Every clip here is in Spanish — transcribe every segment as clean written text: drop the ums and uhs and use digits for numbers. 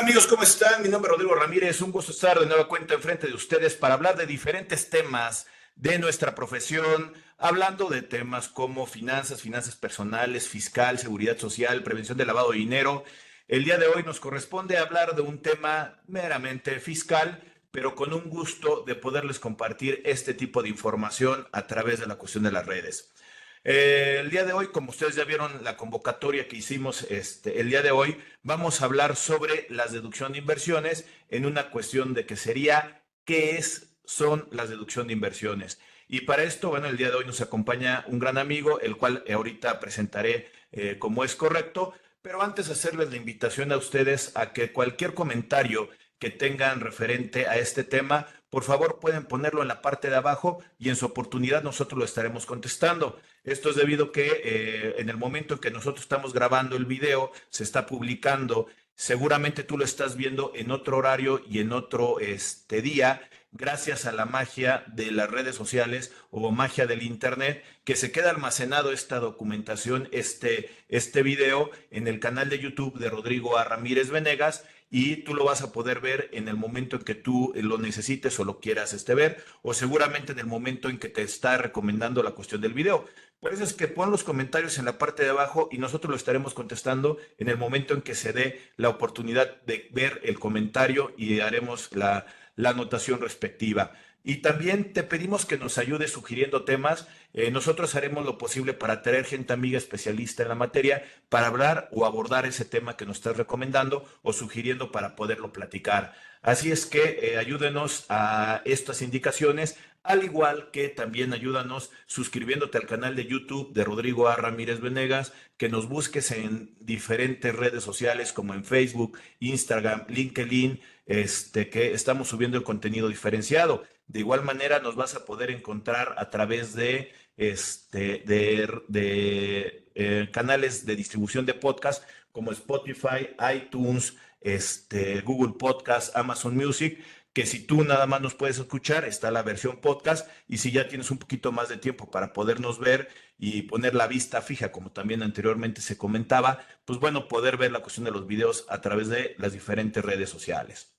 Hola amigos, ¿cómo están? Mi nombre es Rodrigo Ramírez. Un gusto estar de nueva cuenta enfrente de ustedes para hablar de diferentes temas de nuestra profesión, hablando de temas como finanzas, finanzas personales, fiscal, seguridad social, prevención del lavado de dinero. El día de hoy nos corresponde hablar de un tema meramente fiscal, pero con un gusto de poderles compartir este tipo de información a través de la cuestión de las redes. El día de hoy, como ustedes ya vieron la convocatoria que hicimos el día de hoy, vamos a hablar sobre las deducción de inversiones en una cuestión de que sería son las deducción de inversiones. Y para esto, bueno, el día de hoy nos acompaña un gran amigo, el cual ahorita presentaré como es correcto, pero antes hacerles la invitación a ustedes a que cualquier comentario que tengan referente a este tema, por favor pueden ponerlo en la parte de abajo y en su oportunidad nosotros lo estaremos contestando. Esto es debido a que en el momento en que nosotros estamos grabando el video, se está publicando. Seguramente tú lo estás viendo en otro horario y en otro día, gracias a la magia de las redes sociales o magia del internet, que se queda almacenado esta documentación, este video en el canal de YouTube de Rodrigo A. Ramírez Venegas, y tú lo vas a poder ver en el momento en que tú lo necesites o lo quieras ver, o seguramente en el momento en que te está recomendando la cuestión del video. Por eso es que pon los comentarios en la parte de abajo y nosotros lo estaremos contestando en el momento en que se dé la oportunidad de ver el comentario y haremos la anotación respectiva. Y también te pedimos que nos ayudes sugiriendo temas. Nosotros haremos lo posible para traer gente amiga especialista en la materia para hablar o abordar ese tema que nos estás recomendando o sugiriendo para poderlo platicar. Así es que ayúdenos a estas indicaciones, al igual que también ayúdanos suscribiéndote al canal de YouTube de Rodrigo A. Ramírez Venegas, que nos busques en diferentes redes sociales como en Facebook, Instagram, LinkedIn, que estamos subiendo el contenido diferenciado. De igual manera nos vas a poder encontrar a través de canales de distribución de podcast como Spotify, iTunes, Google Podcast, Amazon Music, que si tú nada más nos puedes escuchar, está la versión podcast, y si ya tienes un poquito más de tiempo para podernos ver y poner la vista fija, como también anteriormente se comentaba, pues bueno, poder ver la cuestión de los videos a través de las diferentes redes sociales.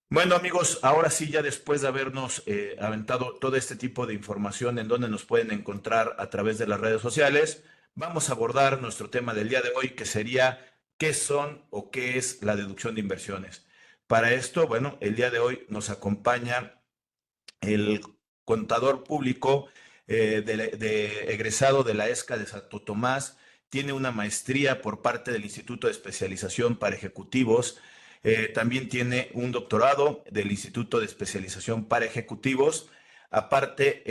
Bueno amigos, ahora sí, ya después de habernos aventado todo este tipo de información en donde nos pueden encontrar a través de las redes sociales, vamos a abordar nuestro tema del día de hoy, que sería qué son o qué es la deducción de inversiones. Para esto, bueno, el día de hoy nos acompaña el contador público egresado de la ESCA de Santo Tomás. Tiene una maestría por parte del Instituto de Especialización para Ejecutivos. También tiene un doctorado del Instituto de Especialización para Ejecutivos. Aparte,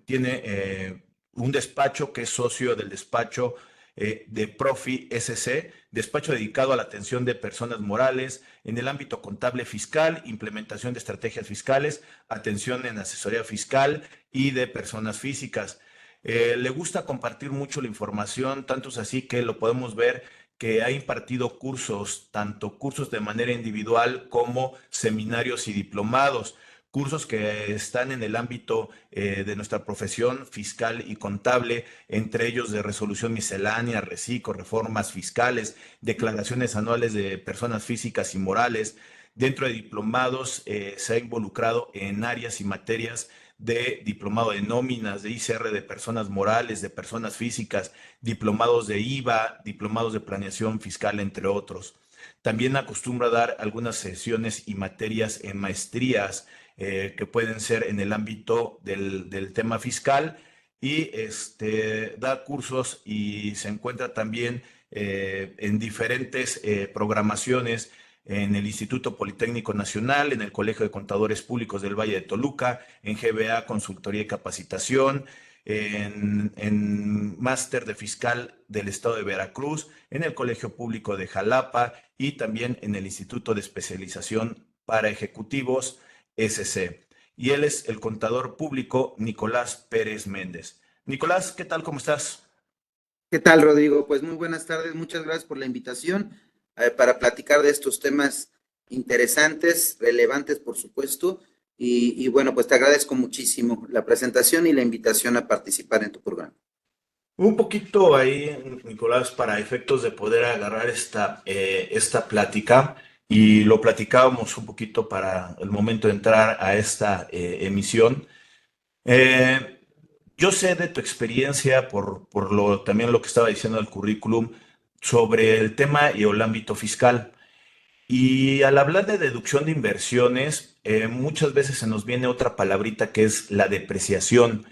tiene un despacho que es socio del despacho de Profi SC, despacho dedicado a la atención de personas morales en el ámbito contable fiscal, implementación de estrategias fiscales, atención en asesoría fiscal y de personas físicas. Le gusta compartir mucho la información, tanto es así que lo podemos ver que ha impartido cursos, tanto cursos de manera individual como seminarios y diplomados, cursos que están en el ámbito de nuestra profesión fiscal y contable, entre ellos de resolución miscelánea, reciclo, reformas fiscales, declaraciones anuales de personas físicas y morales. Dentro de diplomados se ha involucrado en áreas y materias de diplomado de nóminas, de ICR de personas morales, de personas físicas, diplomados de IVA, diplomados de planeación fiscal, entre otros. También acostumbra dar algunas sesiones y materias en maestrías que pueden ser en el ámbito del tema fiscal, y da cursos y se encuentra también en diferentes programaciones en el Instituto Politécnico Nacional, en el Colegio de Contadores Públicos del Valle de Toluca, en GBA Consultoría y Capacitación, en Máster de Fiscal del Estado de Veracruz, en el Colegio Público de Jalapa y también en el Instituto de Especialización para Ejecutivos SC. Y él es el contador público Nicolás Pérez Méndez. Nicolás, ¿qué tal? ¿Cómo estás? ¿Qué tal, Rodrigo? Pues muy buenas tardes, muchas gracias por la invitación para platicar de estos temas interesantes, relevantes, por supuesto. Y bueno, pues te agradezco muchísimo la presentación y la invitación a participar en tu programa. Un poquito ahí, Nicolás, para efectos de poder agarrar esta plática, y lo platicábamos un poquito para el momento de entrar a esta emisión. Eh, yo sé de tu experiencia también lo que estaba diciendo el currículum sobre el tema y el ámbito fiscal. Y al hablar de deducción de inversiones, muchas veces se nos viene otra palabrita que es la depreciación,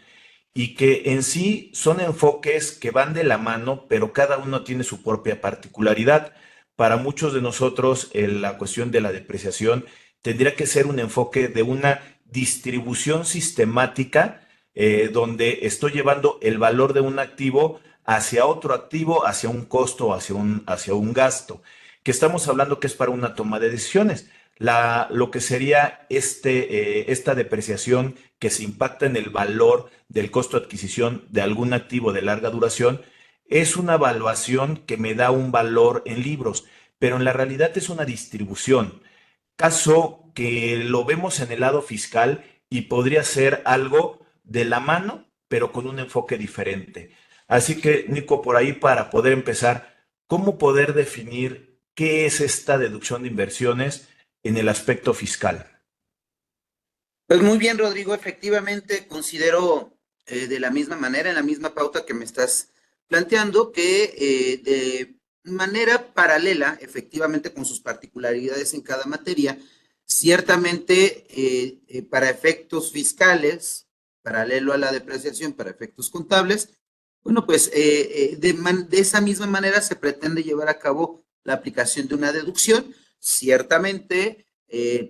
y que en sí son enfoques que van de la mano, pero cada uno tiene su propia particularidad. Para muchos de nosotros, la cuestión de la depreciación tendría que ser un enfoque de una distribución sistemática, donde estoy llevando el valor de un activo hacia otro activo, hacia un costo, hacia un gasto, que estamos hablando que es para una toma de decisiones. Lo que sería esta depreciación que se impacta en el valor del costo de adquisición de algún activo de larga duración, es una evaluación que me da un valor en libros, pero en la realidad es una distribución. Caso que lo vemos en el lado fiscal y podría ser algo de la mano, pero con un enfoque diferente. Así que, Nico, por ahí para poder empezar, ¿cómo poder definir qué es esta deducción de inversiones en el aspecto fiscal? Pues muy bien, Rodrigo, efectivamente considero de la misma manera, en la misma pauta que me estás planteando, que de manera paralela, efectivamente con sus particularidades en cada materia, ciertamente para efectos fiscales, paralelo a la depreciación, para efectos contables, bueno, pues de esa misma manera se pretende llevar a cabo la aplicación de una deducción, ciertamente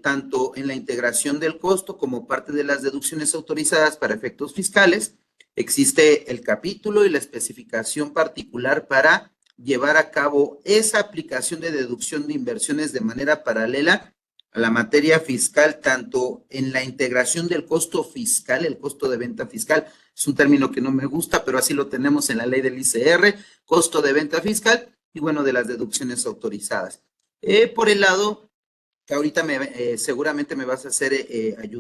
tanto en la integración del costo como parte de las deducciones autorizadas para efectos fiscales. Existe el capítulo y la especificación particular para llevar a cabo esa aplicación de deducción de inversiones de manera paralela a la materia fiscal, tanto en la integración del costo fiscal, el costo de venta fiscal, es un término que no me gusta, pero así lo tenemos en la ley del ICR, costo de venta fiscal y bueno, de las deducciones autorizadas. Por el lado que ahorita seguramente me vas a hacer,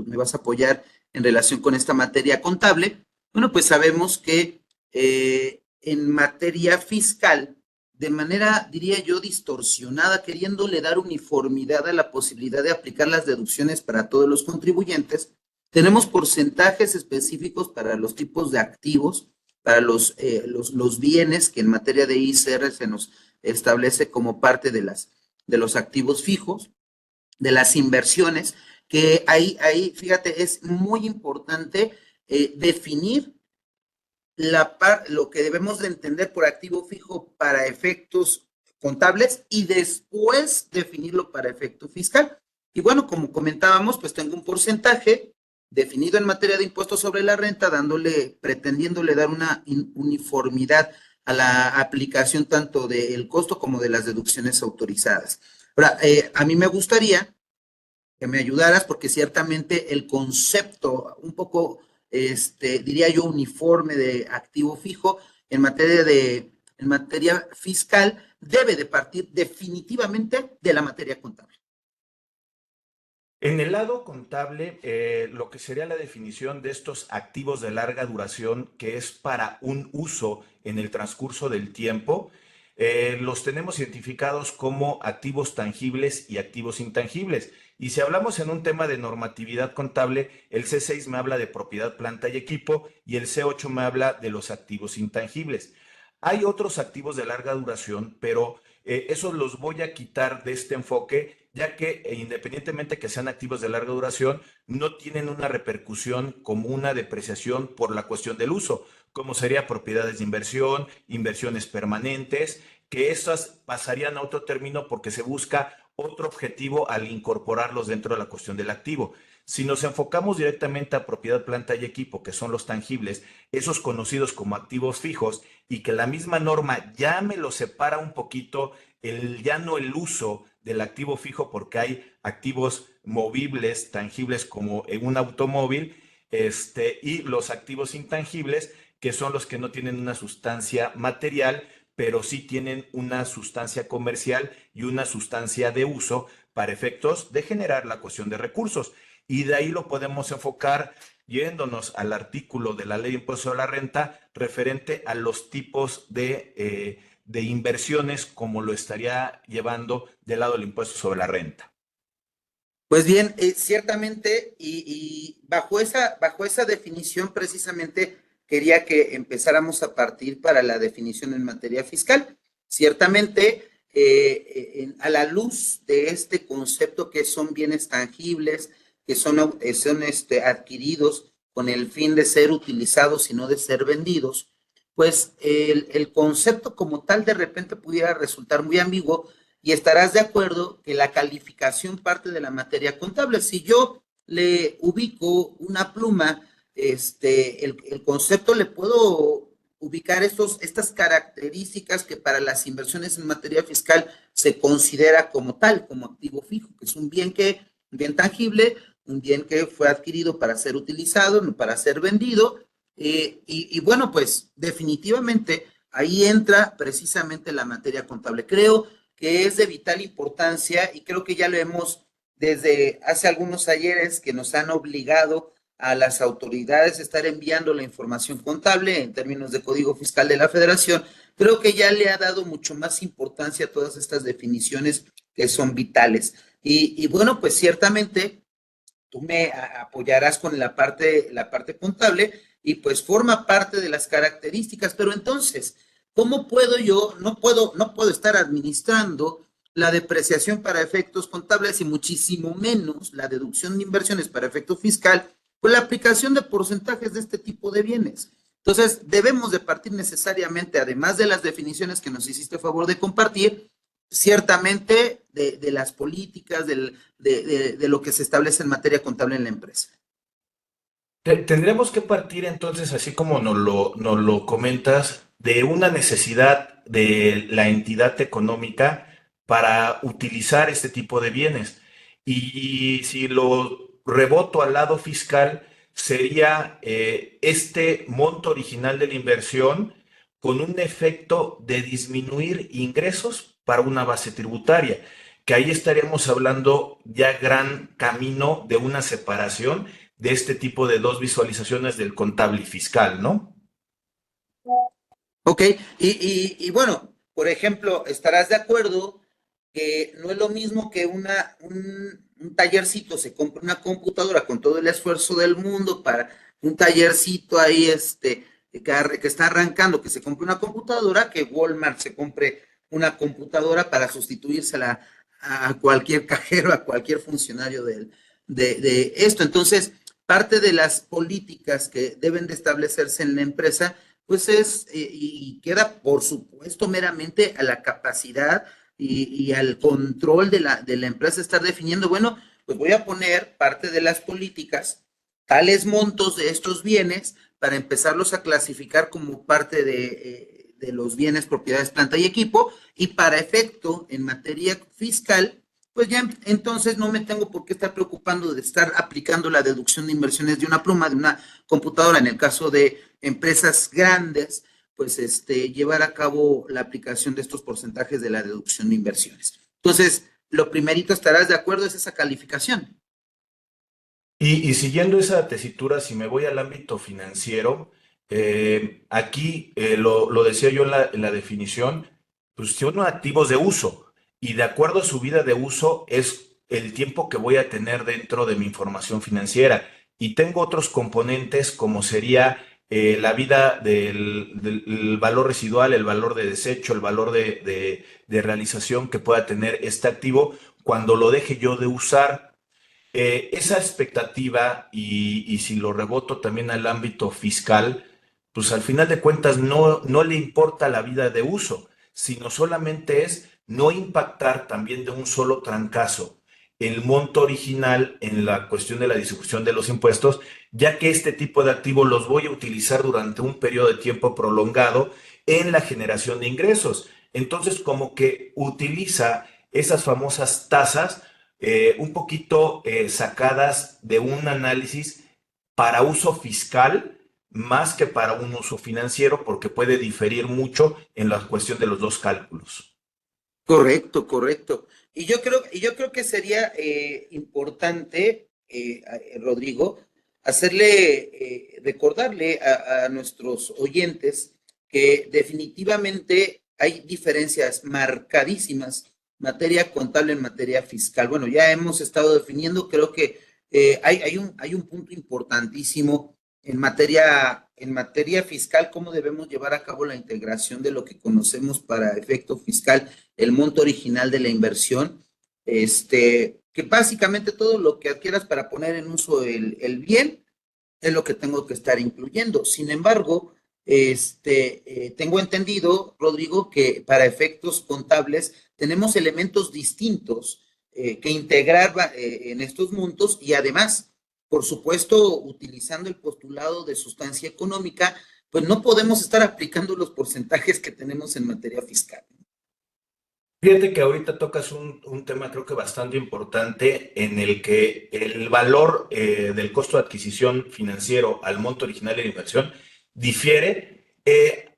me vas a apoyar en relación con esta materia contable. Bueno, pues sabemos que en materia fiscal, de manera, diría yo, distorsionada, queriéndole dar uniformidad a la posibilidad de aplicar las deducciones para todos los contribuyentes, tenemos porcentajes específicos para los tipos de activos, para los bienes que en materia de ICR se nos establece como parte de los activos fijos, de las inversiones, que fíjate, es muy importante definir lo que debemos de entender por activo fijo para efectos contables y después definirlo para efecto fiscal. Y bueno, como comentábamos, pues tengo un porcentaje definido en materia de impuestos sobre la renta, pretendiéndole dar una uniformidad a la aplicación tanto del costo como de las deducciones autorizadas. Ahora, a mí me gustaría que me ayudaras porque ciertamente el concepto un poco, diría yo, uniforme de activo fijo en materia fiscal debe de partir definitivamente de la materia contable. En el lado contable, lo que sería la definición de estos activos de larga duración, que es para un uso en el transcurso del tiempo, los tenemos identificados como activos tangibles y activos intangibles. Y si hablamos en un tema de normatividad contable, el C6 me habla de propiedad, planta y equipo, y el C8 me habla de los activos intangibles. Hay otros activos de larga duración, pero esos los voy a quitar de este enfoque, ya que independientemente que sean activos de larga duración, no tienen una repercusión como una depreciación por la cuestión del uso, como sería propiedades de inversión, inversiones permanentes, que esas pasarían a otro término porque se busca otro objetivo al incorporarlos dentro de la cuestión del activo. Si nos enfocamos directamente a propiedad, planta y equipo, que son los tangibles, esos conocidos como activos fijos, y que la misma norma ya me lo separa un poquito, ya no el uso del activo fijo, porque hay activos movibles, tangibles, como en un automóvil, y los activos intangibles, que son los que no tienen una sustancia material, pero sí tienen una sustancia comercial y una sustancia de uso para efectos de generar la cuestión de recursos. Y de ahí lo podemos enfocar yéndonos al artículo de la ley de impuesto sobre la renta referente a los tipos de inversiones como lo estaría llevando del lado del impuesto sobre la renta. Pues bien, ciertamente, y bajo esa definición precisamente quería que empezáramos a partir para la definición en materia fiscal. Ciertamente, a la luz de este concepto que son bienes tangibles, que son adquiridos con el fin de ser utilizados y no de ser vendidos, pues el concepto como tal de repente pudiera resultar muy ambiguo y estarás de acuerdo que la calificación parte de la materia contable. Si yo le ubico una pluma, el concepto le puedo ubicar estas características que para las inversiones en materia fiscal se considera como tal, como activo fijo, que es un bien tangible, un bien que fue adquirido para ser utilizado, no para ser vendido. Y bueno, pues definitivamente ahí entra precisamente la materia contable. Creo que es de vital importancia y creo que ya lo hemos desde hace algunos ayeres que nos han obligado a las autoridades a estar enviando la información contable en términos de Código Fiscal de la Federación. Creo que ya le ha dado mucho más importancia a todas estas definiciones que son vitales. Y bueno, pues ciertamente tú me apoyarás con la parte contable y pues forma parte de las características, pero entonces, ¿cómo puedo yo? No puedo estar administrando la depreciación para efectos contables y muchísimo menos la deducción de inversiones para efecto fiscal con la aplicación de porcentajes de este tipo de bienes. Entonces, debemos de partir necesariamente, además de las definiciones que nos hiciste favor de compartir, ciertamente de las políticas, de lo que se establece en materia contable en la empresa. Tendremos que partir entonces, así como nos lo comentas, de una necesidad de la entidad económica para utilizar este tipo de bienes. Y si lo reboto al lado fiscal, sería este monto original de la inversión con un efecto de disminuir ingresos para una base tributaria, que ahí estaríamos hablando ya gran camino de una separación de este tipo de dos visualizaciones del contable y fiscal, ¿no? Ok, y bueno, por ejemplo, estarás de acuerdo que no es lo mismo que un tallercito se compre una computadora con todo el esfuerzo del mundo para un tallercito ahí que está arrancando, que se compre una computadora, que Walmart se compre una computadora para sustituírsela a cualquier cajero, a cualquier funcionario de esto. Entonces, parte de las políticas que deben de establecerse en la empresa pues y queda por supuesto meramente a la capacidad y al control de la empresa estar definiendo, bueno, pues voy a poner parte de las políticas, tales montos de estos bienes para empezarlos a clasificar como parte de los bienes, propiedades, planta y equipo, y para efecto en materia fiscal, pues ya entonces no me tengo por qué estar preocupando de estar aplicando la deducción de inversiones de una pluma, de una computadora, en el caso de empresas grandes, pues llevar a cabo la aplicación de estos porcentajes de la deducción de inversiones. Entonces, lo primerito, estarás de acuerdo, es esa calificación. Y siguiendo esa tesitura, si me voy al ámbito financiero, aquí lo decía yo en la definición, pues son activos de uso y de acuerdo a su vida de uso es el tiempo que voy a tener dentro de mi información financiera. Y tengo otros componentes como sería la vida del valor residual, el valor de desecho, el valor de realización que pueda tener este activo cuando lo deje yo de usar. Esa expectativa, y si lo reboto también al ámbito fiscal, pues al final de cuentas no le importa la vida de uso, sino solamente es no impactar también de un solo trancazo el monto original en la cuestión de la distribución de los impuestos, ya que este tipo de activos los voy a utilizar durante un periodo de tiempo prolongado en la generación de ingresos. Entonces, como que utiliza esas famosas tasas un poquito sacadas de un análisis para uso fiscal más que para un uso financiero, porque puede diferir mucho en la cuestión de los dos cálculos. Correcto, correcto. Y yo creo que sería importante, Rodrigo, recordarle a nuestros oyentes que definitivamente hay diferencias marcadísimas materia contable en materia fiscal. Bueno, ya hemos estado definiendo, creo que hay un punto importantísimo en materia fiscal, cómo debemos llevar a cabo la integración de lo que conocemos para efecto fiscal, el monto original de la inversión, que básicamente todo lo que adquieras para poner en uso el bien es lo que tengo que estar incluyendo. Sin embargo, tengo entendido, Rodrigo, que para efectos contables tenemos elementos distintos que integrar en estos montos y además, por supuesto, utilizando el postulado de sustancia económica, pues no podemos estar aplicando los porcentajes que tenemos en materia fiscal. Fíjate que ahorita tocas un tema creo que bastante importante en el que el valor del costo de adquisición financiero al monto original de la inversión difiere.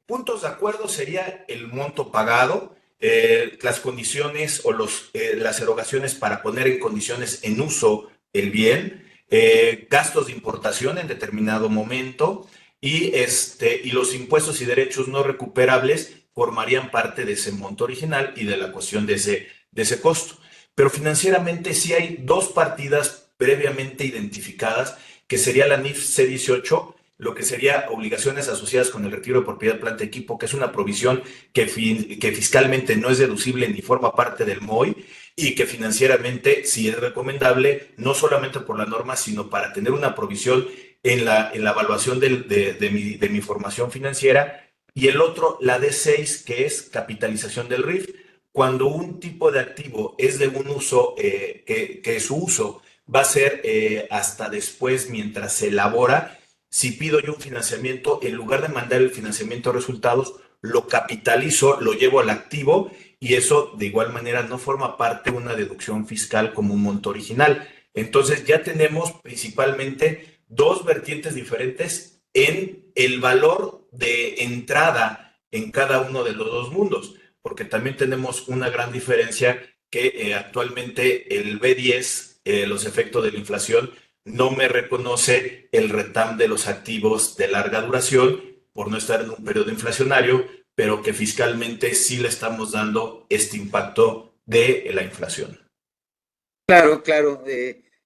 Puntos de acuerdo sería el monto pagado, las condiciones o las erogaciones para poner en condiciones en uso el bien, gastos de importación en determinado momento y los impuestos y derechos no recuperables formarían parte de ese monto original y de la cuestión de ese costo. Pero financieramente sí hay dos partidas previamente identificadas, que sería la NIF C18, lo que sería obligaciones asociadas con el retiro de propiedad, planta, equipo, que es una provisión que fiscalmente no es deducible ni forma parte del MOI y que financieramente sí es recomendable, no solamente por la norma, sino para tener una provisión en la evaluación de mi formación financiera. Y el otro, la D6, que es capitalización del RIF. Cuando un tipo de activo es de un uso, que su uso va a ser hasta después, mientras se elabora, si pido yo un financiamiento, en lugar de mandar el financiamiento a resultados, lo capitalizo, lo llevo al activo y eso de igual manera no forma parte de una deducción fiscal como un monto original. Entonces ya tenemos principalmente dos vertientes diferentes en el valor de entrada en cada uno de los dos mundos, porque también tenemos una gran diferencia que actualmente el B10, los efectos de la inflación, no me reconoce el retam de los activos de larga duración por no estar en un periodo inflacionario, pero que fiscalmente sí le estamos dando este impacto de la inflación. Claro, claro.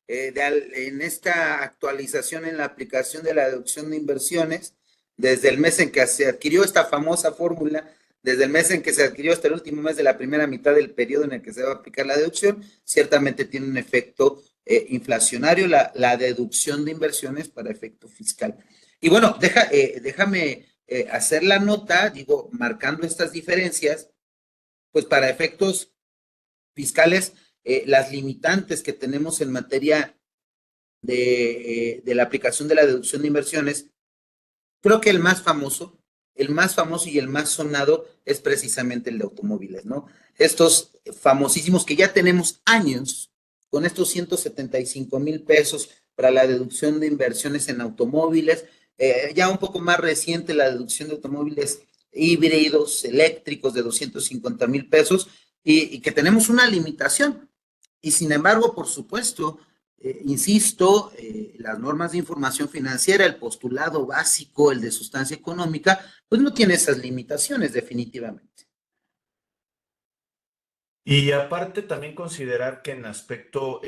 En esta actualización en la aplicación de la deducción de inversiones, desde el mes en que se adquirió esta famosa fórmula, desde el mes en que se adquirió hasta el último mes de la primera mitad del periodo en el que se va a aplicar la deducción, ciertamente tiene un efecto inflacionario la deducción de inversiones para efecto fiscal. Y bueno, déjame hacer la nota, digo, marcando estas diferencias, pues para efectos fiscales, las limitantes que tenemos en materia de la aplicación de la deducción de inversiones, creo que el más famoso y el más sonado es precisamente el de automóviles, ¿no? Estos famosísimos que ya tenemos años con estos 175,000 pesos para la deducción de inversiones en automóviles, ya un poco más reciente la deducción de automóviles híbridos, eléctricos de 250,000 pesos y que tenemos una limitación. Y sin embargo, por supuesto, insisto, las normas de información financiera, el postulado básico, el de sustancia económica, pues no tiene esas limitaciones definitivamente. Y aparte también considerar que en aspecto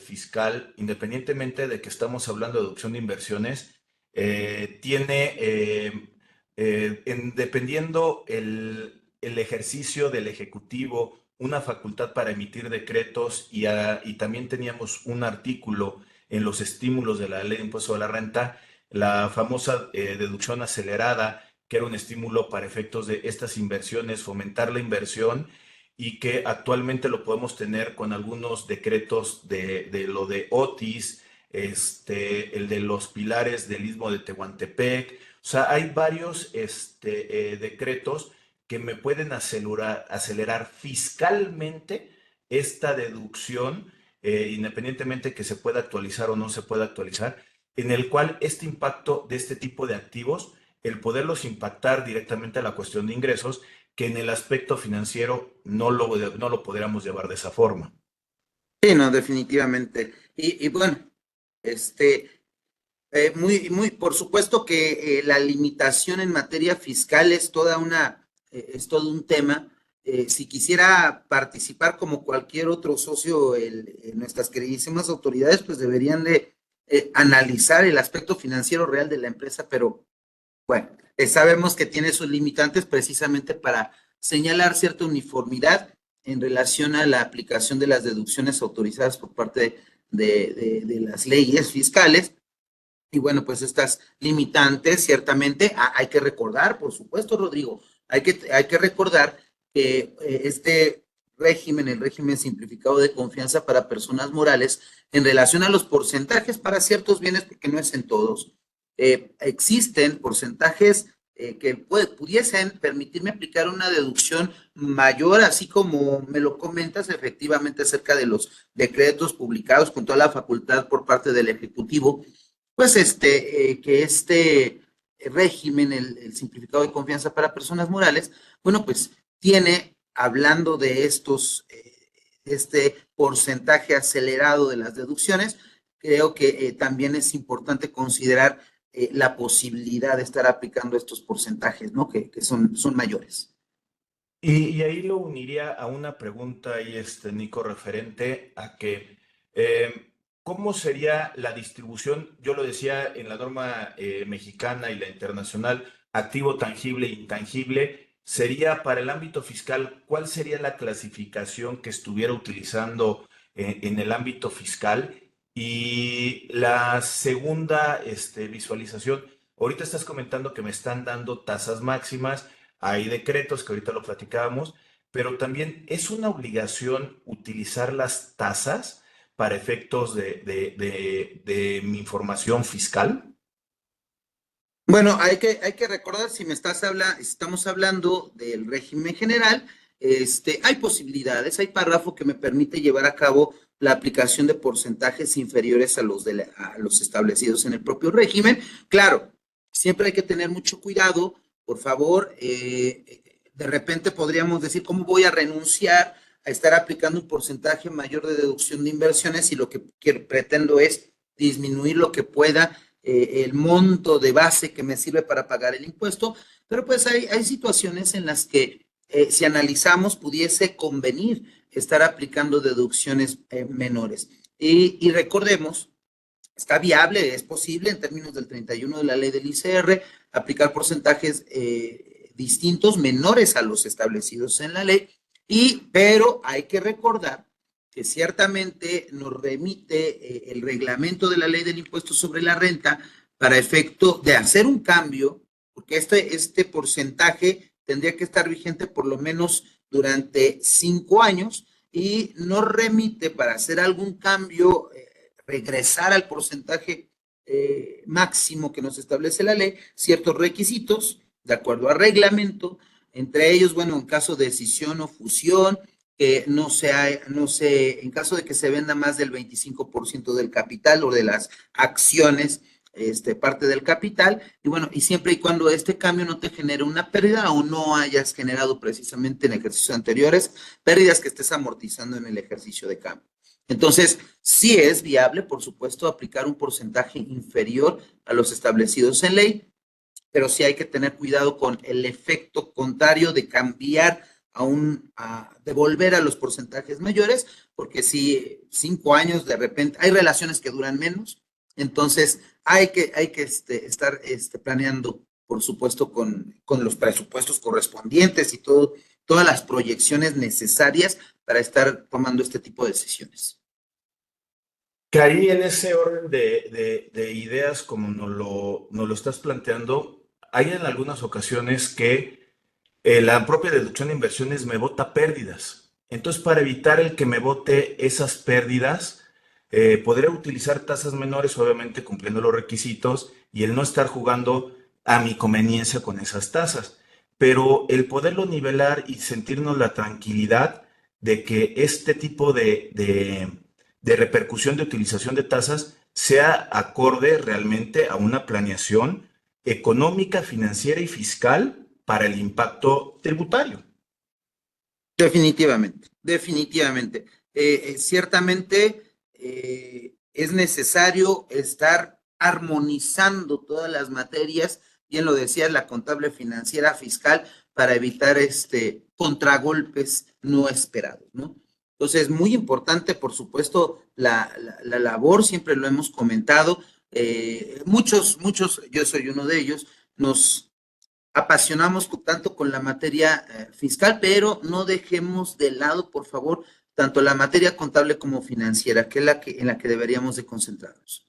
fiscal, independientemente de que estamos hablando de deducción de inversiones, tiene, dependiendo el ejercicio del Ejecutivo, una facultad para emitir decretos y también teníamos un artículo en los estímulos de la Ley de Impuesto a la Renta, la famosa deducción acelerada, que era un estímulo para efectos de estas inversiones, fomentar la inversión y que actualmente lo podemos tener con algunos decretos de lo de Otis, el de los pilares del Istmo de Tehuantepec. O sea, hay varios decretos que me pueden acelerar fiscalmente esta deducción, independientemente que se pueda actualizar o no se pueda actualizar, en el cual este impacto de este tipo de activos, el poderlos impactar directamente a la cuestión de ingresos, que en el aspecto financiero no lo podríamos llevar de esa forma. Sí, no, definitivamente. Y bueno, este, Por supuesto que la limitación en materia fiscal es es todo un tema. Si quisiera participar como cualquier otro socio, nuestras queridísimas autoridades, pues deberían de analizar el aspecto financiero real de la empresa, pero bueno, sabemos que tiene sus limitantes precisamente para señalar cierta uniformidad en relación a la aplicación de las deducciones autorizadas por parte de las leyes fiscales. Y bueno, pues estas limitantes, ciertamente, hay que recordar, por supuesto, Rodrigo, hay que recordar que este régimen, el régimen simplificado de confianza para personas morales, en relación a los porcentajes para ciertos bienes, porque no es en todos, existen porcentajes que pudiesen permitirme aplicar una deducción mayor, así como me lo comentas efectivamente acerca de los decretos publicados con toda la facultad por parte del Ejecutivo, pues que este régimen, el simplificado de confianza para personas morales, bueno, pues tiene, hablando de este porcentaje acelerado de las deducciones, creo que también es importante considerar la posibilidad de estar aplicando estos porcentajes, ¿no? Que son mayores. Y ahí lo uniría a una pregunta, y Nico, referente a que, ¿cómo sería la distribución? Yo lo decía en la norma mexicana y la internacional, activo tangible e intangible. Sería para el ámbito fiscal, ¿cuál sería la clasificación que estuviera utilizando en el ámbito fiscal? Y la segunda visualización, ahorita estás comentando que me están dando tasas máximas. Hay decretos que ahorita lo platicábamos, pero también es una obligación utilizar las tasas para efectos de mi información fiscal. Bueno, hay que recordar, si estamos hablando del régimen general, hay posibilidades, hay párrafo que me permite llevar a cabo la aplicación de porcentajes inferiores a los establecidos en el propio régimen. Claro, siempre hay que tener mucho cuidado, por favor. De repente podríamos decir, ¿cómo voy a renunciar a estar aplicando un porcentaje mayor de deducción de inversiones si lo que pretendo es disminuir lo que pueda el monto de base que me sirve para pagar el impuesto? Pero pues hay situaciones en las que si analizamos pudiese convenir estar aplicando deducciones menores. Y recordemos, está viable, es posible en términos del 31 de la ley del ICR aplicar porcentajes distintos, menores a los establecidos en la ley, pero hay que recordar que ciertamente nos remite el reglamento de la ley del impuesto sobre la renta para efecto de hacer un cambio, porque este porcentaje tendría que estar vigente por lo menos durante 5 años y nos remite para hacer algún cambio, regresar al porcentaje máximo que nos establece la ley, ciertos requisitos de acuerdo al reglamento, entre ellos, bueno, en caso de escisión o fusión, que en caso de que se venda más del 25% del capital o de las acciones, parte del capital, y bueno, y siempre y cuando este cambio no te genere una pérdida o no hayas generado precisamente en ejercicios anteriores pérdidas que estés amortizando en el ejercicio de cambio. Entonces, sí es viable, por supuesto, aplicar un porcentaje inferior a los establecidos en ley, pero sí hay que tener cuidado con el efecto contrario de cambiar a devolver a los porcentajes mayores, porque si 5 años de repente, hay relaciones que duran menos, entonces hay que estar planeando, por supuesto, con los presupuestos correspondientes y todas las proyecciones necesarias para estar tomando este tipo de decisiones. Caí en ese orden de ideas como nos lo estás planteando. Hay en algunas ocasiones que la propia deducción de inversiones me bota pérdidas. Entonces, para evitar el que me bote esas pérdidas, podría utilizar tasas menores, obviamente cumpliendo los requisitos, y el no estar jugando a mi conveniencia con esas tasas. Pero el poderlo nivelar y sentirnos la tranquilidad de que este tipo de repercusión de utilización de tasas sea acorde realmente a una planeación económica, financiera y fiscal para el impacto tributario. Definitivamente, definitivamente. Ciertamente es necesario estar armonizando todas las materias, bien lo decías, la contable, financiera, fiscal, para evitar contragolpes no esperados, ¿no? Entonces, muy importante, por supuesto, la labor, siempre lo hemos comentado, muchos, yo soy uno de ellos, nos apasionamos tanto con la materia fiscal, pero no dejemos de lado, por favor, tanto la materia contable como financiera, que es en la que deberíamos de concentrarnos.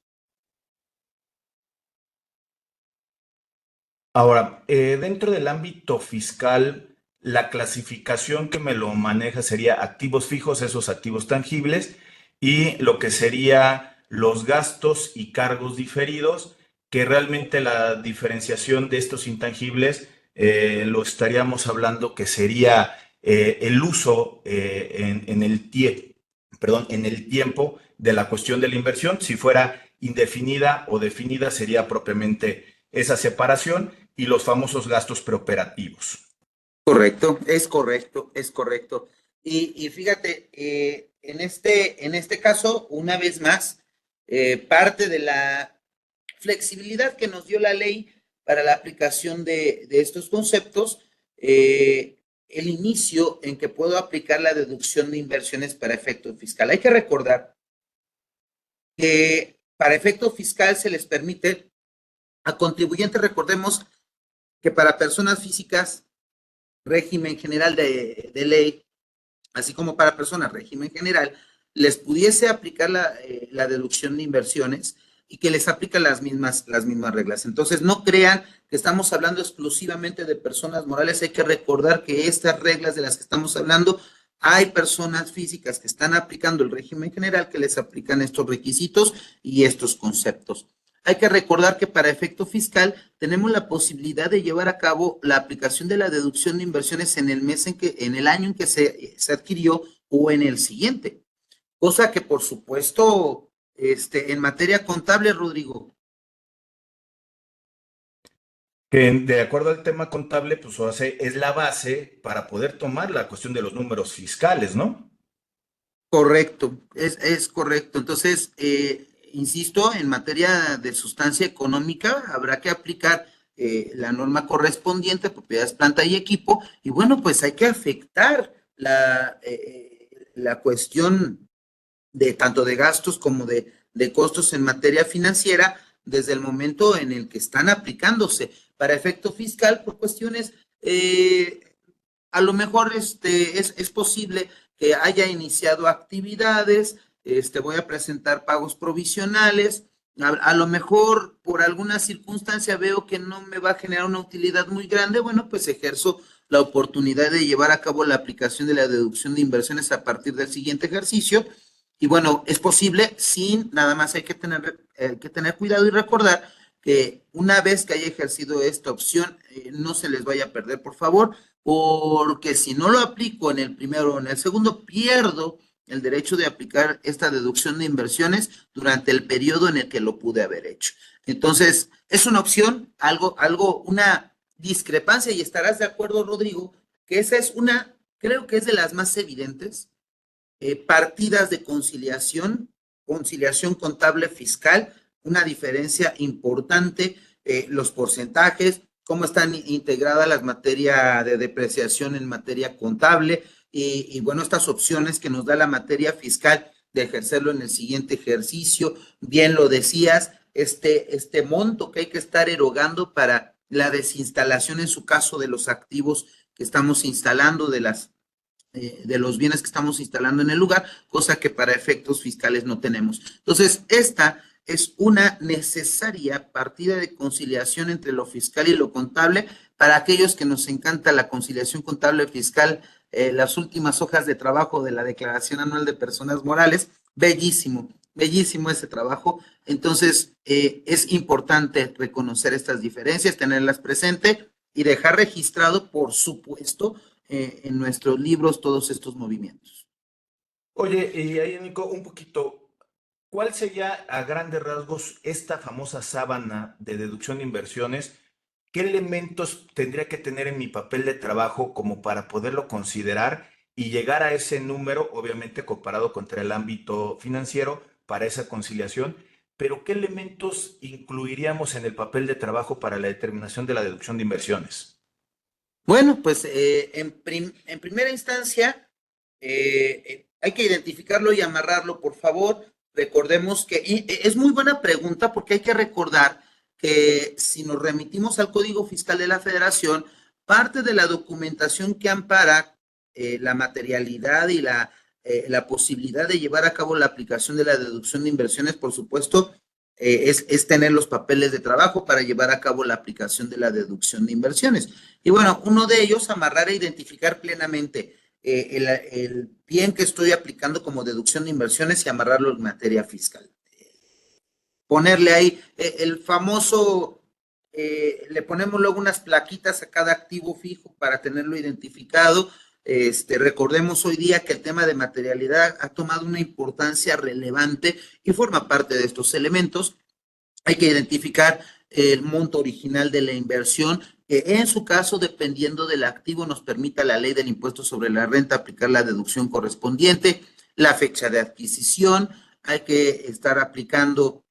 Ahora, dentro del ámbito fiscal, la clasificación que me lo maneja sería activos fijos, esos activos tangibles, y lo que sería los gastos y cargos diferidos, que realmente la diferenciación de estos intangibles lo estaríamos hablando que sería el uso en el tiempo de la cuestión de la inversión. Si fuera indefinida o definida, sería propiamente esa separación y los famosos gastos preoperativos. Correcto, es correcto, es correcto. Y fíjate, en este caso, una vez más, parte de la flexibilidad que nos dio la ley para la aplicación de estos conceptos, el inicio en que puedo aplicar la deducción de inversiones para efecto fiscal. Hay que recordar que para efecto fiscal se les permite a contribuyentes, recordemos que para personas físicas, régimen general de ley, así como para personas, régimen general, les pudiese aplicar la deducción de inversiones y que les aplica las mismas reglas. Entonces, no crean que estamos hablando exclusivamente de personas morales. Hay que recordar que estas reglas de las que estamos hablando, hay personas físicas que están aplicando el régimen general que les aplican estos requisitos y estos conceptos. Hay que recordar que para efecto fiscal tenemos la posibilidad de llevar a cabo la aplicación de la deducción de inversiones en el mes en el año en que se adquirió o en el siguiente. Cosa que, por supuesto, en materia contable, Rodrigo. Que de acuerdo al tema contable, pues es la base para poder tomar la cuestión de los números fiscales, ¿no? Correcto, es correcto. Entonces, insisto, en materia de sustancia económica, habrá que aplicar la norma correspondiente, propiedades, planta y equipo, y bueno, pues hay que afectar la cuestión de tanto de gastos como de costos en materia financiera desde el momento en el que están aplicándose para efecto fiscal por cuestiones, a lo mejor es posible que haya iniciado actividades, voy a presentar pagos provisionales, a lo mejor por alguna circunstancia veo que no me va a generar una utilidad muy grande, bueno, pues ejerzo la oportunidad de llevar a cabo la aplicación de la deducción de inversiones a partir del siguiente ejercicio. Y bueno, es posible, sin nada más que tener cuidado y recordar que una vez que haya ejercido esta opción, no se les vaya a perder, por favor, porque si no lo aplico en el primero o en el segundo, pierdo el derecho de aplicar esta deducción de inversiones durante el periodo en el que lo pude haber hecho. Entonces, es una opción, una discrepancia, y estarás de acuerdo, Rodrigo, que esa es creo que es de las más evidentes, partidas de conciliación contable fiscal, una diferencia importante, los porcentajes, cómo están integradas las materias de depreciación en materia contable bueno, estas opciones que nos da la materia fiscal de ejercerlo en el siguiente ejercicio. Bien lo decías, este monto que hay que estar erogando para la desinstalación en su caso de los activos que estamos instalando, de los bienes que estamos instalando en el lugar, cosa que para efectos fiscales no tenemos. Entonces, esta es una necesaria partida de conciliación entre lo fiscal y lo contable para aquellos que nos encanta la conciliación contable fiscal, las últimas hojas de trabajo de la Declaración Anual de Personas Morales. Bellísimo, bellísimo ese trabajo. Entonces, es importante reconocer estas diferencias, tenerlas presente y dejar registrado, por supuesto, en nuestros libros todos estos movimientos. Oye, y ahí, Nico, un poquito, ¿cuál sería a grandes rasgos esta famosa sábana de deducción de inversiones? ¿Qué elementos tendría que tener en mi papel de trabajo como para poderlo considerar y llegar a ese número, obviamente comparado contra el ámbito financiero, para esa conciliación? pero ¿qué elementos incluiríamos en el papel de trabajo para la determinación de la deducción de inversiones? Bueno, pues en primera instancia hay que identificarlo y amarrarlo, por favor. Recordemos que, es muy buena pregunta porque hay que recordar que si nos remitimos al Código Fiscal de la Federación, parte de la documentación que ampara la materialidad y la posibilidad de llevar a cabo la aplicación de la deducción de inversiones, por supuesto, es tener los papeles de trabajo para llevar a cabo la aplicación de la deducción de inversiones. Y bueno, uno de ellos, amarrar e identificar plenamente el bien que estoy aplicando como deducción de inversiones y amarrarlo en materia fiscal. Ponerle ahí el famoso, le ponemos luego unas plaquitas a cada activo fijo para tenerlo identificado. Recordemos hoy día que el tema de materialidad ha tomado una importancia relevante y forma parte de estos elementos. Hay que identificar el monto original de la inversión, que en su caso, dependiendo del activo, nos permita la ley del impuesto sobre la renta aplicar la deducción correspondiente, la fecha de adquisición, hay que estar aplicando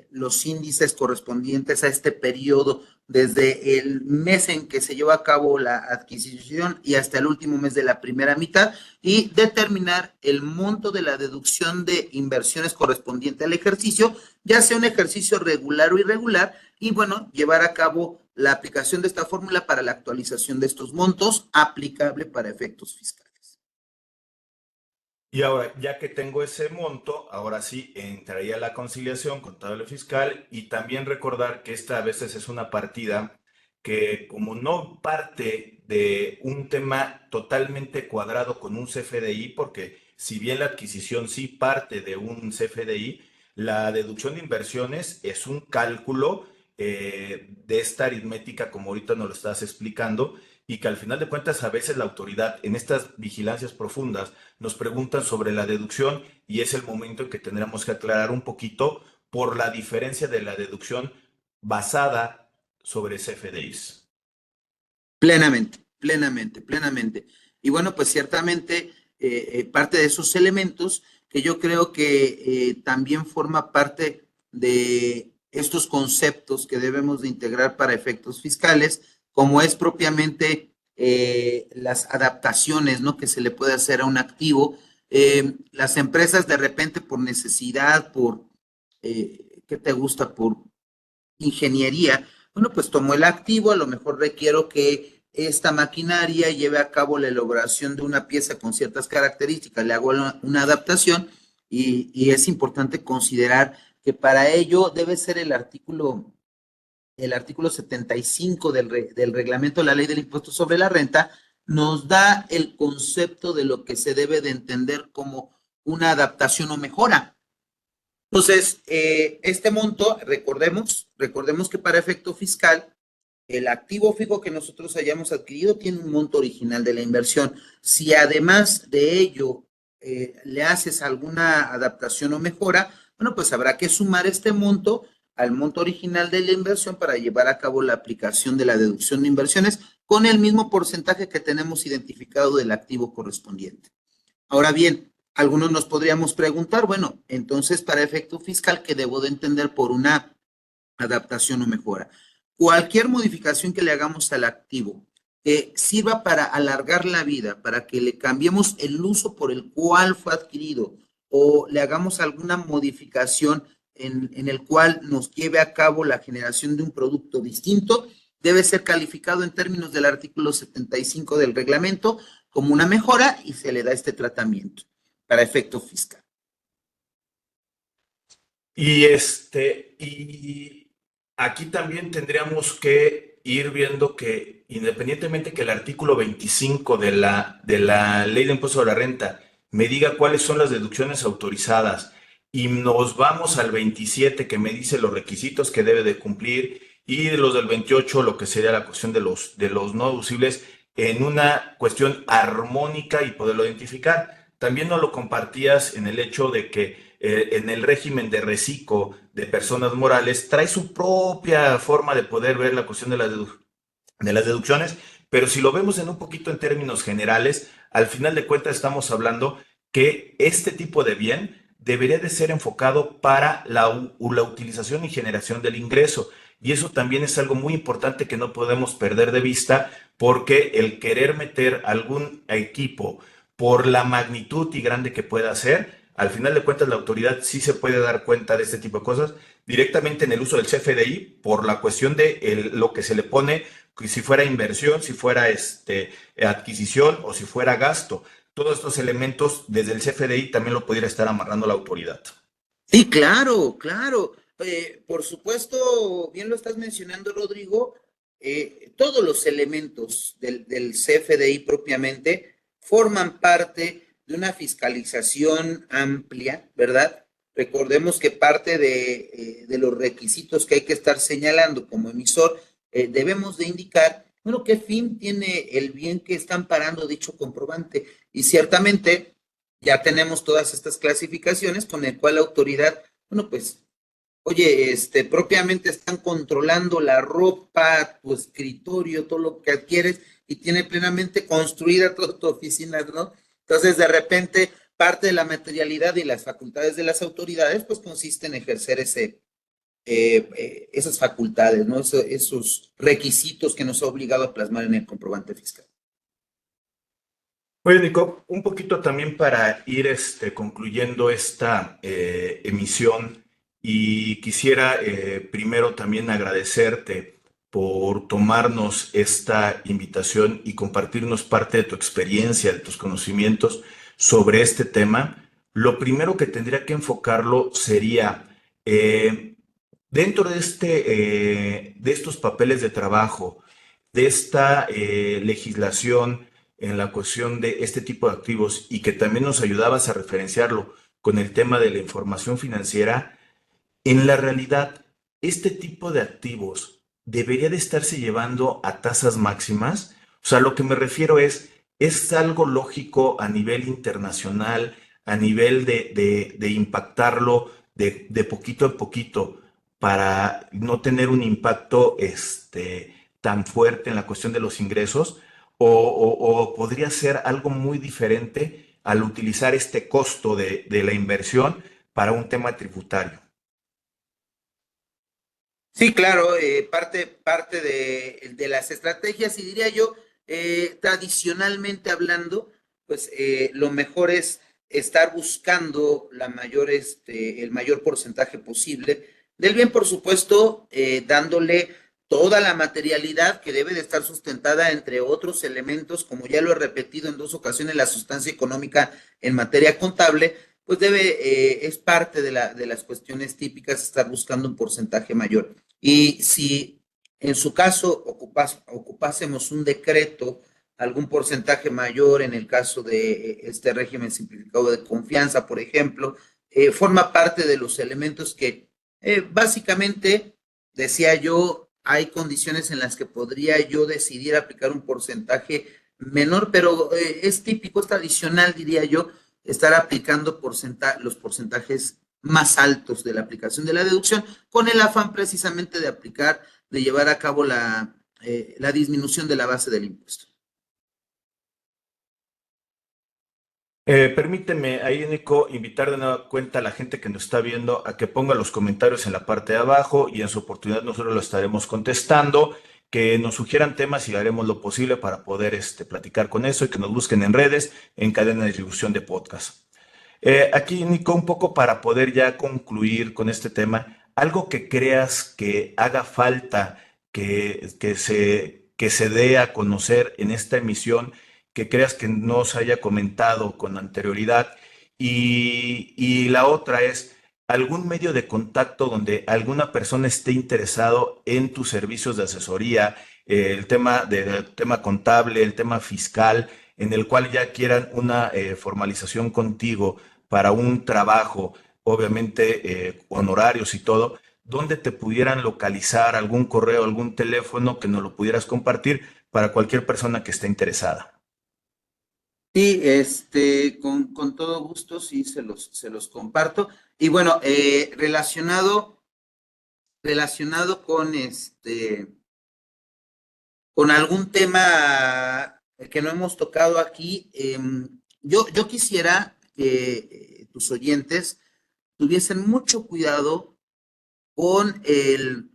los índices correspondientes a este periodo desde el mes en que se llevó a cabo la adquisición y hasta el último mes de la primera mitad y determinar el monto de la deducción de inversiones correspondiente al ejercicio, ya sea un ejercicio regular o irregular, y bueno, llevar a cabo la aplicación de esta fórmula para la actualización de estos montos aplicable para efectos fiscales. Y ahora, ya que tengo ese monto, ahora sí entraría la conciliación contable fiscal y también recordar que esta a veces es una partida que como no parte de un tema totalmente cuadrado con un CFDI, porque si bien la adquisición sí parte de un CFDI, la deducción de inversiones es un cálculo de esta aritmética como ahorita nos lo estás explicando y que al final de cuentas a veces la autoridad en estas vigilancias profundas nos preguntan sobre la deducción y es el momento en que tendremos que aclarar un poquito por la diferencia de la deducción basada sobre CFDIs. Plenamente, plenamente, plenamente. Y bueno, pues ciertamente parte de esos elementos que yo creo que también forma parte de estos conceptos que debemos de integrar para efectos fiscales, como es propiamente las adaptaciones, ¿no? Que se le puede hacer a un activo. Las empresas de repente por necesidad, ¿qué te gusta? Por ingeniería, bueno, pues tomo el activo, a lo mejor requiero que esta maquinaria lleve a cabo la elaboración de una pieza con ciertas características, le hago una adaptación y es importante considerar que para ello debe ser el artículo 75 del reglamento de la ley del impuesto sobre la renta, nos da el concepto de lo que se debe de entender como una adaptación o mejora. Entonces, este monto, recordemos que para efecto fiscal, el activo fijo que nosotros hayamos adquirido tiene un monto original de la inversión. Si además de ello le haces alguna adaptación o mejora, bueno, pues habrá que sumar este monto al monto original de la inversión para llevar a cabo la aplicación de la deducción de inversiones con el mismo porcentaje que tenemos identificado del activo correspondiente. Ahora bien, algunos nos podríamos preguntar, bueno, entonces para efecto fiscal, ¿qué debo de entender por una adaptación o mejora? Cualquier modificación que le hagamos al activo que sirva para alargar la vida, para que le cambiemos el uso por el cual fue adquirido o le hagamos alguna modificación en el cual nos lleve a cabo la generación de un producto distinto, debe ser calificado en términos del artículo 75 del reglamento como una mejora y se le da este tratamiento para efecto fiscal. Y aquí también tendríamos que ir viendo que independientemente que el artículo 25 de la ley de impuesto a la renta me diga cuáles son las deducciones autorizadas y nos vamos al 27 que me dice los requisitos que debe de cumplir y de los del 28 lo que sería la cuestión de los no deducibles en una cuestión armónica y poderlo identificar. También nos lo compartías en el hecho de que en el régimen de reciclo de personas morales trae su propia forma de poder ver la cuestión de las deducciones, pero si lo vemos en un poquito en términos generales, al final de cuentas estamos hablando que este tipo de bien debería de ser enfocado para la utilización y generación del ingreso. Y eso también es algo muy importante que no podemos perder de vista, porque el querer meter algún equipo por la magnitud y grande que pueda ser, al final de cuentas la autoridad sí se puede dar cuenta de este tipo de cosas directamente en el uso del CFDI por la cuestión de lo que se le pone, si fuera inversión, si fuera adquisición o si fuera gasto. Todos estos elementos desde el CFDI también lo pudiera estar amarrando la autoridad. Sí, claro, claro. Por supuesto, bien lo estás mencionando, Rodrigo. Todos los elementos del CFDI propiamente forman parte de una fiscalización amplia, ¿verdad? Recordemos que parte de los requisitos que hay que estar señalando como emisor, debemos de indicar, bueno, qué fin tiene el bien que está amparando dicho comprobante. Y ciertamente ya tenemos todas estas clasificaciones con el cual la autoridad, bueno, pues, oye, propiamente están controlando la ropa, tu escritorio, todo lo que adquieres y tiene plenamente construida toda tu oficina, ¿no? Entonces, de repente, parte de la materialidad y las facultades de las autoridades, pues, consiste en ejercer esas facultades, ¿no? Esos requisitos que nos ha obligado a plasmar en el comprobante fiscal. Oye, Nico, un poquito también para ir concluyendo esta emisión, y quisiera primero también agradecerte por tomarnos esta invitación y compartirnos parte de tu experiencia, de tus conocimientos sobre este tema. Lo primero que tendría que enfocarlo sería dentro de de estos papeles de trabajo, de esta legislación en la cuestión de este tipo de activos, y que también nos ayudabas a referenciarlo con el tema de la información financiera, en la realidad, este tipo de activos debería de estarse llevando a tasas máximas. O sea, lo que me refiero es algo lógico a nivel internacional, a nivel de impactarlo de poquito en poquito, para no tener un impacto tan fuerte en la cuestión de los ingresos, o podría ser algo muy diferente al utilizar este costo de la inversión para un tema tributario. Sí, claro, parte de las estrategias y diría yo, tradicionalmente hablando, pues lo mejor es estar buscando el mayor porcentaje posible del bien, por supuesto, dándole toda la materialidad que debe de estar sustentada entre otros elementos, como ya lo he repetido en 2 ocasiones, la sustancia económica en materia contable, pues es parte de las cuestiones típicas estar buscando un porcentaje mayor. Y si en su caso ocupásemos un decreto, algún porcentaje mayor en el caso de este régimen simplificado de confianza, por ejemplo, forma parte de los elementos que básicamente, decía yo, hay condiciones en las que podría yo decidir aplicar un porcentaje menor, pero es típico, es tradicional, diría yo, estar aplicando los porcentajes más altos de la aplicación de la deducción, con el afán precisamente de llevar a cabo la disminución de la base del impuesto. Permíteme ahí, Nico, invitar de nueva cuenta a la gente que nos está viendo a que ponga los comentarios en la parte de abajo, y en su oportunidad nosotros lo estaremos contestando, que nos sugieran temas y haremos lo posible para poder platicar con eso, y que nos busquen en redes, en cadena de distribución de podcast. Aquí, Nico, un poco para poder ya concluir con este tema, algo que creas que haga falta que se dé a conocer en esta emisión, que creas que no se haya comentado con anterioridad. Y la otra es algún medio de contacto donde alguna persona esté interesado en tus servicios de asesoría, el tema contable, el tema fiscal, en el cual ya quieran una formalización contigo para un trabajo, obviamente honorarios y todo, donde te pudieran localizar, algún correo, algún teléfono que nos lo pudieras compartir para cualquier persona que esté interesada. Sí, con todo gusto, sí, se los comparto. Y bueno, relacionado con algún tema que no hemos tocado aquí, yo quisiera que tus oyentes tuviesen mucho cuidado con el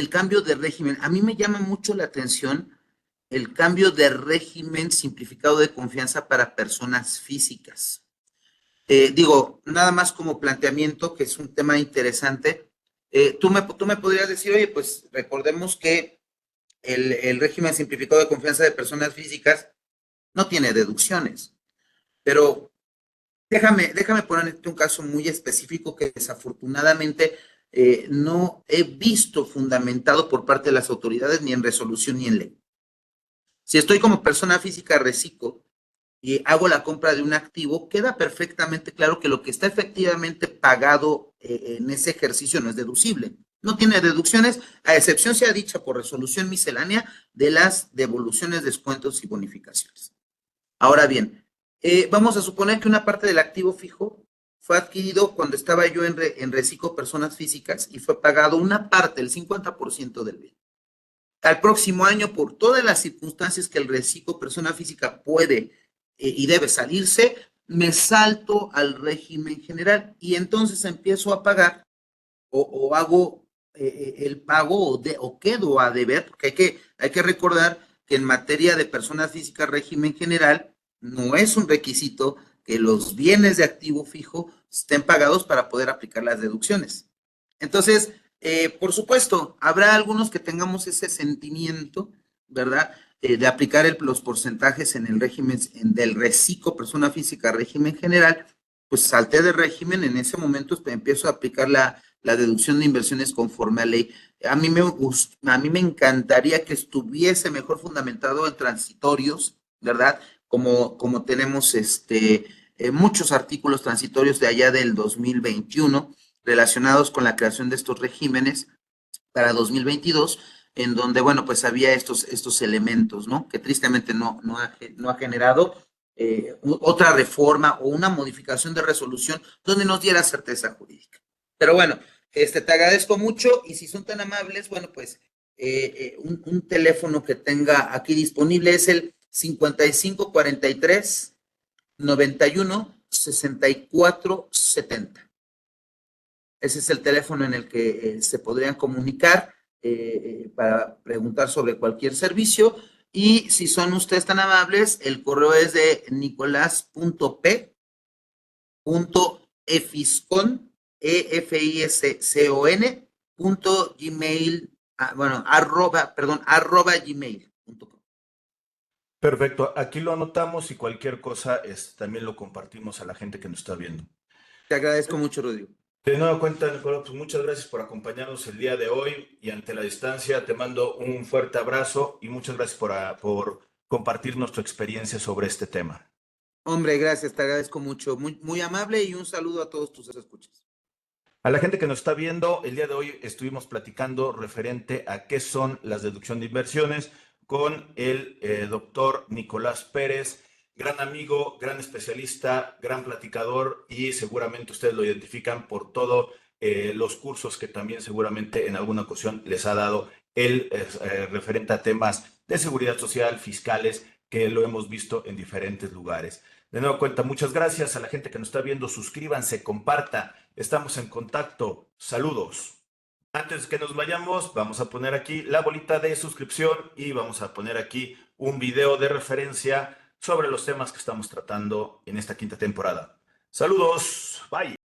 cambio de régimen. A mí me llama mucho la atención el cambio de régimen simplificado de confianza para personas físicas. Digo, nada más como planteamiento, que es un tema interesante. Tú me podrías decir, oye, pues recordemos que el régimen simplificado de confianza de personas físicas no tiene deducciones, pero déjame ponerte un caso muy específico que desafortunadamente no he visto fundamentado por parte de las autoridades ni en resolución ni en ley. Si estoy como persona física reciclo y hago la compra de un activo, queda perfectamente claro que lo que está efectivamente pagado en ese ejercicio no es deducible. No tiene deducciones, a excepción sea dicha por resolución miscelánea de las devoluciones, descuentos y bonificaciones. Ahora bien, vamos a suponer que una parte del activo fijo fue adquirido cuando estaba yo en reciclo personas físicas y fue pagado una parte, el 50% del bien. Al próximo año, por todas las circunstancias que el reciclo persona física puede y debe salirse, me salto al régimen general y entonces empiezo a pagar o hago el pago o quedo a deber, porque hay que recordar que en materia de personas físicas régimen general no es un requisito que los bienes de activo fijo estén pagados para poder aplicar las deducciones. Entonces, por supuesto, habrá algunos que tengamos ese sentimiento, ¿verdad? De aplicar los porcentajes en el régimen del reciclo persona física régimen general, pues salté de régimen, en ese momento empiezo a aplicar la deducción de inversiones conforme a ley. A mí me encantaría que estuviese mejor fundamentado en transitorios, ¿verdad? Como tenemos muchos artículos transitorios de allá del 2021 relacionados con la creación de estos regímenes para 2022, en donde, bueno, pues había estos elementos, ¿no? Que tristemente no ha generado otra reforma o una modificación de resolución donde nos diera certeza jurídica. Pero bueno, te agradezco mucho y si son tan amables, bueno, pues un teléfono que tenga aquí disponible es el 5543 91 64 70. Ese es el teléfono en el que se podrían comunicar para preguntar sobre cualquier servicio. Y si son ustedes tan amables, el correo es de nicolás.p.efiscon, EFISCON, bueno, arroba gmail.com. Perfecto, aquí lo anotamos y cualquier cosa también lo compartimos a la gente que nos está viendo. Te agradezco mucho, Rodrigo. De nueva cuenta, Nicolás, pues muchas gracias por acompañarnos el día de hoy y ante la distancia te mando un fuerte abrazo y muchas gracias por compartirnos tu experiencia sobre este tema. Hombre, gracias, te agradezco mucho. Muy, muy amable y un saludo a todos tus escuchas. A la gente que nos está viendo, el día de hoy estuvimos platicando referente a qué son las deducciones de inversiones con el doctor Nicolás Pérez, gran amigo, gran especialista, gran platicador y seguramente ustedes lo identifican por todos los cursos que también seguramente en alguna ocasión les ha dado él referente a temas de seguridad social, fiscales, que lo hemos visto en diferentes lugares. De nuevo cuenta, muchas gracias a la gente que nos está viendo. Suscríbanse, compartan. Estamos en contacto. Saludos. Antes que nos vayamos, vamos a poner aquí la bolita de suscripción y vamos a poner aquí un video de referencia sobre los temas que estamos tratando en esta quinta temporada. Saludos. Bye.